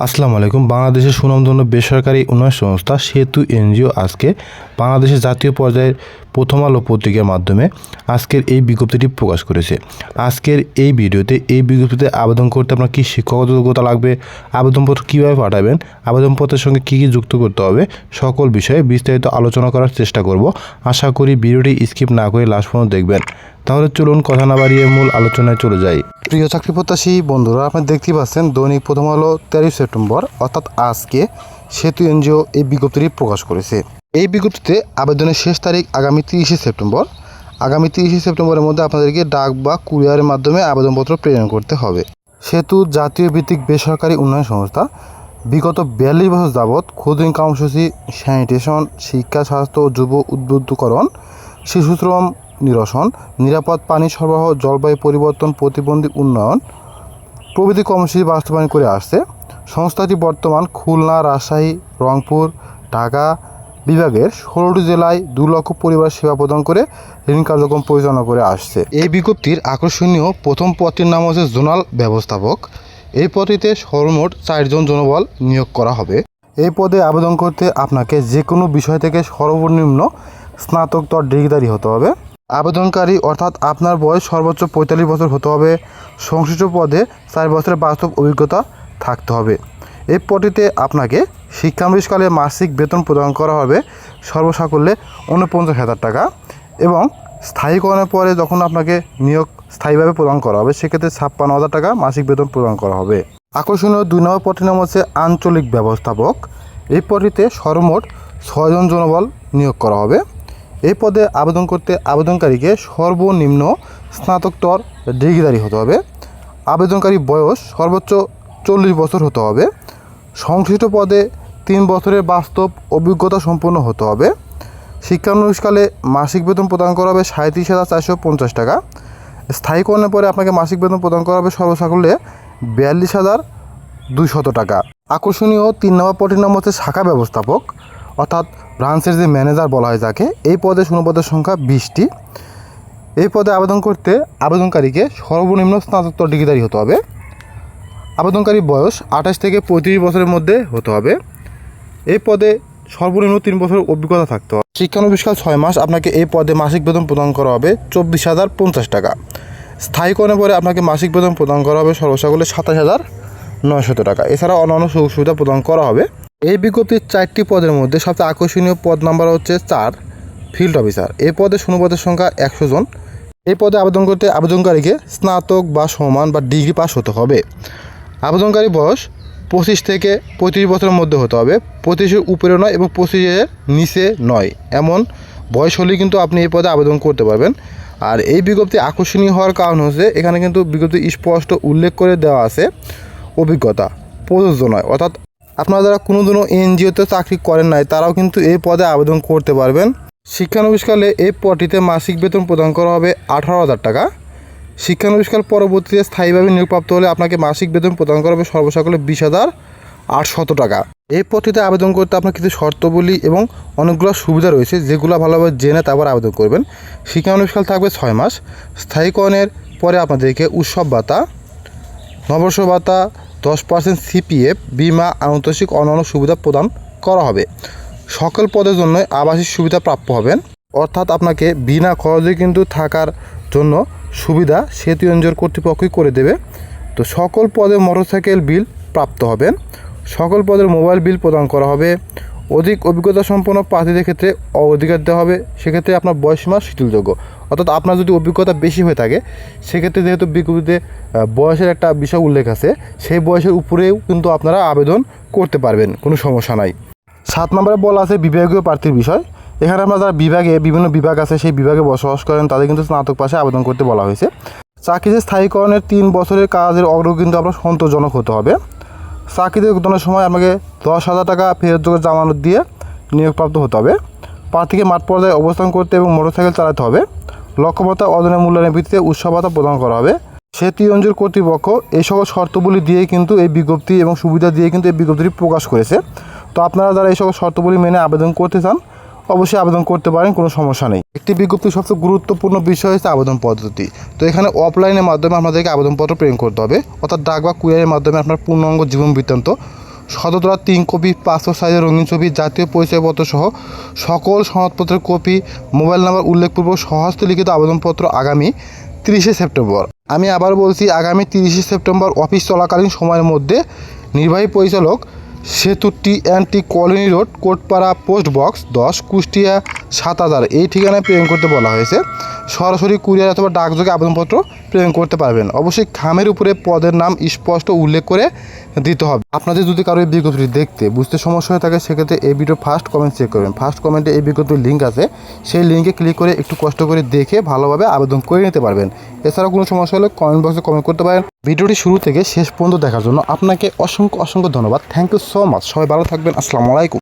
আসসালামু আলাইকুম। বাংলাদেশের সুনামধন্য বেসরকারি উন্নয়ন সংস্থা সেতু এনজিও আজকে বাংলাদেশের জাতীয় পর্যায়ের প্রথম আলো পত্রিকার মাধ্যমে আজকের এই বিজ্ঞপ্তিটি প্রকাশ করেছে। আজকের এই ভিডিওতে এই বিজ্ঞপ্তিতে আবেদন করতে আপনার কী শিক্ষাগত যোগ্যতা লাগবে, আবেদনপত্র কীভাবে পাঠাবেন, আবেদনপত্রের সঙ্গে কী কী যুক্ত করতে হবে, সকল বিষয়ে বিস্তারিত আলোচনা করার চেষ্টা করব। আশা করি ভিডিওটি স্কিপ না করে লাস্ট পর্যন্ত দেখবেন। তাহলে চলুন কথা না বাড়িয়ে মূল আলোচনায় চলে যাই। প্রিয় চাকরি প্রত্যাশী বন্ধুরা, আপনি দেখতেই পাচ্ছেন দৈনিক প্রথম আলো 13 সেপ্টেম্বর অর্থাৎ আজকে সেতু এনজিও এই বিজ্ঞপ্তিটি প্রকাশ করেছে। এই বিজ্ঞপ্তিতে আবেদনের শেষ তারিখ আগামী 30 সেপ্টেম্বর। আগামী 30 সেপ্টেম্বরের মধ্যে আপনাদেরকে ডাক বা কুরিয়ারের মাধ্যমে আবেদনপত্র প্রেরণ করতে হবে। সেতু জাতীয় ভিত্তিক বেসরকারি উন্নয়ন সংস্থা বিগত 42 বছর যাবৎ ক্ষুদ্র কর্মসূচি, স্যানিটেশন, শিক্ষা, স্বাস্থ্য ও যুব উদ্বুদ্ধকরণ, শিশুশ্রম নিরসন, নিরাপদ পানি সরবরাহ, জলবায়ু পরিবর্তন প্রতিবন্ধী উন্নয়ন প্রভৃতি কর্মসূচি বাস্তবায়ন করে আসছে। সংস্থাটি বর্তমান খুলনা, রাজশাহী, রংপুর, ঢাকা বিভাগের 16টি জেলায় 2 লক্ষ পরিবার সেবা প্রদান করে ঋণ কার্যক্রম পরিচালনা করে আসছে। এই বিজ্ঞপ্তির আকর্ষণীয় প্রথম পদটির নাম হচ্ছে জোনাল ব্যবস্থাপক। এই পদটিতে সর্বমোট 4 জন জনবল নিয়োগ করা হবে। এই পদে আবেদন করতে আপনাকে যে কোনো বিষয় থেকে সর্বনিম্ন স্নাতকোত্তর ডিগ্রিধারী হতে হবে। আবেদনকারী অর্থাৎ আপনার বয়স সর্বোচ্চ 45 বছর হতে হবে। সংশ্লিষ্ট পদে 4 বছরের বাস্তব অভিজ্ঞতা থাকতে হবে। এই পদটিতে আপনাকে শিক্ষানবিশকালে মাসিক বেতন প্রদান করা হবে সর্বসাকুল্যে 49,000 টাকা এবং স্থায়ীকরণের পরে যখন আপনাকে নিয়োগ স্থায়ীভাবে প্রদান করা হবে সেক্ষেত্রে 56,000 টাকা মাসিক বেতন প্রদান করা হবে। আকর্ষণীয় 2 নম্বর পদটির নাম হচ্ছে আঞ্চলিক ব্যবস্থাপক। এই পদটিতে সর্বমোট 6 জন জনবল নিয়োগ করা হবে। এই পদে আবেদন করতে আবেদনকারীকে সর্বনিম্ন স্নাতকোত্তর ডিগ্রিধারী হতে হবে। আবেদনকারী বয়স সর্বোচ্চ 40 বছর হতে হবে। সংশ্লিষ্ট পদে 3 বছরের বাস্তব অভিজ্ঞতা সম্পন্ন হতে হবে। শিক্ষানবিশকালে মাসিক বেতন প্রদান করা হবে 37,450 টাকা। স্থায়ীকরণের পরে আপনাকে মাসিক বেতন প্রদান করা হবে সর্বসাকুল্যে 42,200 টাকা। আকর্ষণীয় 3 নম্বর পদের নাম হচ্ছে শাখা ব্যবস্থাপক অর্থাৎ ব্রাঞ্চের যে ম্যানেজার বলা হয় যাকে। এই পদে শূন্যপদের সংখ্যা 20টি। এই পদে আবেদন করতে আবেদনকারীকে সর্বনিম্ন স্নাতকোত্তর ডিগ্রিধারী হতে হবে। আবেদনকারী বয়স 28 থেকে 35 বছরের মধ্যে হতে হবে। এই পদে সর্বনিম্ন 3 বছরের অভিজ্ঞতা থাকতে হবে। শিক্ষানবিশকাল 6 মাস আপনাকে এই পদে মাসিক বেতন প্রদান করা হবে 24,050 টাকা। স্থায়ীকরণের পরে আপনাকে মাসিক বেতন প্রদান করা হবে সর্বসাকুল্যে 27,900 টাকা। এছাড়া অন্যান্য সুযোগ সুবিধা প্রদান করা হবে। এই বিজ্ঞপ্তির 4টি পদের মধ্যে সবচেয়ে আকর্ষণীয় পদ নাম্বার হচ্ছে 4 ফিল্ড অফিসার। এই পদে শূন্যপদের সংখ্যা 100 জন। এই পদে আবেদন করতে আবেদনকারীকে স্নাতক বা সমান বা ডিগ্রি পাস হতে হবে। আবেদনকারী বয়স 25 থেকে 35 বছরের মধ্যে হতে হবে। 25-এর উপরে নয় এবং 25-এর নিচে নয়, এমন বয়স হলেই কিন্তু আপনি এই পদে আবেদন করতে পারবেন। আর এই বিজ্ঞপ্তি আকর্ষণীয় হওয়ার কারণ হচ্ছে এখানে কিন্তু বিজ্ঞপ্তি স্পষ্ট উল্লেখ করে দেওয়া আছে অভিজ্ঞতা প্রযোজ্য নয়, অর্থাৎ আপনারা যারা কোনোদিনও এনজিওতে চাকরি করেন নাই তারাও কিন্তু এই পদে আবেদন করতে পারবেন। শিক্ষানবিশকালে এই পদটিতে মাসিক বেতন প্রদান করা হবে 18,000 টাকা। শিক্ষানবিশকাল পরবর্তীতে স্থায়ীভাবে নিয়োগপ্রাপ্ত হলে আপনাকে মাসিক বেতন প্রদান করা হবে সর্বসাকুল্যে 20,800 টাকা। এই পদটিতে আবেদন করতে আপনার কিছু শর্তাবলী এবং অনেকগুলো সুবিধা রয়েছে যেগুলো ভালোভাবে জেনে তারপর আবেদন করবেন। শিক্ষানবিশকাল থাকবে 6 মাস। স্থায়ীকরণের পরে আপনাদেরকে উৎসব ভাতা, নববর্ষ ভাতা, 10% সিপিএফ, বিমা, আনুতোষিক অন্যান্য সুবিধা প্রদান করা হবে। সকল পদের জন্য আবাসিক সুবিধা প্রাপ্য হবেন, অর্থাৎ আপনাকে বিনা খরচে কিন্তু থাকার জন্য সুবিধা সেতু এনজিওর কর্তৃপক্ষই করে দেবে। তো সকল পদে মোটরসাইকেল বিল প্রাপ্ত হবেন। সকল পদের মোবাইল বিল প্রদান করা হবে। অধিক অভিজ্ঞতা সম্পন্ন প্রার্থীদের ক্ষেত্রে অধিকার দেওয়া হবে। সেক্ষেত্রে আপনার বয়সীমা শিথিলযোগ্য, অর্থাৎ আপনার যদি অভিজ্ঞতা বেশি হয়ে থাকে সেক্ষেত্রে যেহেতু বিজ্ঞপ্তিতে বয়সের একটা বিষয় উল্লেখ আছে, সেই বয়সের উপরেও কিন্তু আপনারা আবেদন করতে পারবেন, কোনো সমস্যা নাই। 7 নম্বরে বলা আছে বিভাগীয় প্রার্থীর বিষয়। এখানে আপনারা যারা বিভিন্ন বিভাগ আছে সেই বিভাগে বসবাস করেন তাদের কিন্তু স্নাতক পাশে আবেদন করতে বলা হয়েছে। চাকরিতে স্থায়ীকরণের 3 বছরের কাজের অগ্রগতি কিন্তু আপনার সন্তোষজনক হতে হবে। চাকরিতে যোগদানের সময় আপনাকে 10,000 টাকা ফেরতযোগ্য জামানত দিয়ে নিয়োগপ্রাপ্ত হতে হবে। প্রার্থীকে মাঠ পর্যায়ে অবস্থান করতে এবং মোটরসাইকেল চালাতে হবে। লক্ষ্যমাত্রা অর্জনের মূল্যায়নের ভিত্তিতে উৎসব ভাতা প্রদান করা হবে। সেতু এনজিওর কর্তৃপক্ষ এই সকল শর্তাবলী দিয়েই কিন্তু এই বিজ্ঞপ্তি এবং সুবিধা দিয়ে কিন্তু এই বিজ্ঞপ্তিটি প্রকাশ করেছে। তো আপনারা যারা এই সকল শর্তাবলী মেনে আবেদন করতে চান অবশ্যই আবেদন করতে পারেন, কোনো সমস্যা নেই। একটি বিজ্ঞপ্তির সবচেয়ে গুরুত্বপূর্ণ বিষয় হচ্ছে আবেদন পদ্ধতি। তো এখানে অফলাইনের মাধ্যমে আপনাদেরকে আবেদনপত্র প্রেরণ করতে হবে, অর্থাৎ ডাক বা কুরিয়ারের মাধ্যমে আপনার পূর্ণাঙ্গ জীবন বৃত্তান্ত সততরা 3 কপি পাসপোর্ট সাইজের রঙিন ছবি, জাতীয় পরিচয়পত্র সহ সকল সনদপত্রের কপি, মোবাইল নাম্বার উল্লেখপূর্বক স্বহস্তে লিখিত আবেদনপত্র আগামী 30শে সেপ্টেম্বর, আমি আবার বলছি আগামী 30শে সেপ্টেম্বর অফিস চলাকালীন সময়ের মধ্যে নির্বাহী পরিচালক, সেতু টি colony road, Kotpara, post box 10, Kushtia 7000 এই ঠিকানায় প্রেরণ করতে বলা হয়েছে। সরাসরি কুরিয়ার অথবা ডাকযোগে আবেদনপত্র প্রেরণ করতে পারবেন। অবশ্যই খামের উপরে পদের নাম স্পষ্ট উল্লেখ করে দিতে হবে। আপনাদের যদি কারো এই বিজ্ঞপ্তিটি দেখতে বুঝতে সমস্যা হয়ে থাকে সেক্ষেত্রে এই ভিডিও ফার্স্ট কমেন্ট চেক করবেন। ফার্স্ট কমেন্টে এই বিজ্ঞপ্তির লিঙ্ক আছে, সেই লিঙ্কে ক্লিক করে একটু কষ্ট করে দেখে ভালোভাবে আবেদন করে নিতে পারবেন। এছাড়াও কোনো সমস্যা হলে কমেন্ট বক্সে কমেন্ট করতে পারেন। ভিডিওটি শুরু থেকে শেষ পর্যন্ত দেখার জন্য আপনাকে অসংখ্য ধন্যবাদ। Thank you so much. সবাই ভালো থাকবেন। আসসালামু আলাইকুম।